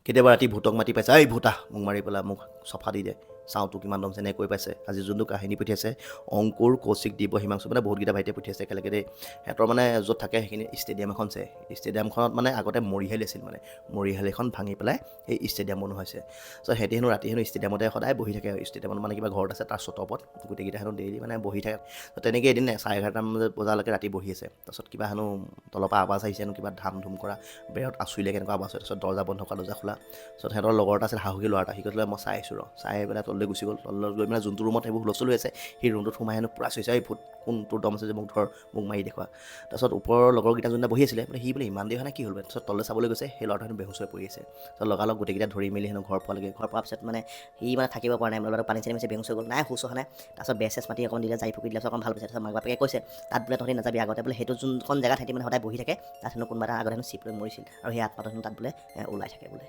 কেতিয়াবা ৰাতি ভূতক মাতি পাইছে, এই ভূতা মোক মাৰি পেলাই মোক চফা দি দে, চাওঁতো কিমান দম যেনে কৈ পাইছে। আজি যোনটো কাহিনী পঠিয়াইছে অংকুৰ, কৌশিক, দিব, হিমাংশু, মানে বহুতকেইটা ভাইটিয়ে পঠিয়াইছে একেলগে দেই। সিহঁতৰ মানে য'ত থাকে সেইখিনি ষ্টেডিয়াম এখন আছে। ষ্টেডিয়ামখনত মানে আগতে মৰিশালি আছিল, মানে মৰিশালিখন ভাঙি পেলাই সেই ষ্টেডিয়াম বনোৱা হৈছে। চ' সিহঁতি হেনো ৰাতি হেনো ষ্টেডিয়ামতে সদায় বহি থাকে। ষ্টেডিয়ামত মানে কিবা ঘৰত আছে তাৰ চটৰ ওপৰত গোটেইকেইটা হেনো ডেইলি মানে বহি থাকে। ত' তেনেকৈ এদিন 11:30মান বজালৈকে ৰাতি বহি আছে। তাৰপিছত কিবা হেনো তলৰ পৰা আৱাজ আহিছে, হেনো কিবা ধাম ধুম কৰা, বেৰত আচুৰিলে কেনেকুৱা আৱাজ হয়। তাৰপিছত দৰ্জা বন্ধ কৰা, দৰ্জা খোলা। তাৰপিছত সিহঁতৰ লগৰ এটা আছিল, সাহসী ল'ৰা এটা, সি কৈছিলে মই চাই আছোঁ ৰ, চাই পেলাই তললৈ গুচি গ'ল। তললৈ গৈ মানে যোনটো ৰুমত সেইবোৰ হুলস্থুল হৈ আছে সেই ৰুমটোত সোমাই হেনো পূৰা চিঞৰিছে, এই ভূত কোন তোৰ দম আছে যে মোক ধৰ, মোক মাৰি দেখুওৱা। তাৰপিছত ওপৰৰ লগৰকেইটা যোনটা বহি আছিলে মানে সি বোলে ইমান দেৰি হয় নাই, কি হ'ল বোলে। তাৰপিছত তললৈ চাবলৈ গৈছে, সেই ল'ৰাটো হেনো বেহুচ হৈ পৰি আছে। তাৰপিছত লগালগ গোটেইকেইটা ধৰি মেলি হেনো ঘৰ পোৱালৈকে। ঘৰ পোৱাৰ পিছত মানে সি মানে থাকিব পৰা নাই, ল'ৰাটো পানী চানী মিছে বেহুচ হৈ গ'ল, নাই হুচ অহা নাই। তাৰপিছত বেছ চেছ মাতি অকণ দিলে, জাৰি ফুকি দিলে, অকণ ভাল পাইছে। তাৰপিছত মাক বাপেকে কৈছে তাত বোলে তহঁতি নাযাবি, আগতে বোলে সেইটো যোনখন জেগাত সিহঁতি মানে সদায় বহি থাকে, তাত হেনো কোনোবা এটা আগতে হেনো চিপ লৈ মৰিছিল, আৰু সেই আত্মাটো হেনো তাত বোলে ওলাই থাকে বোলে।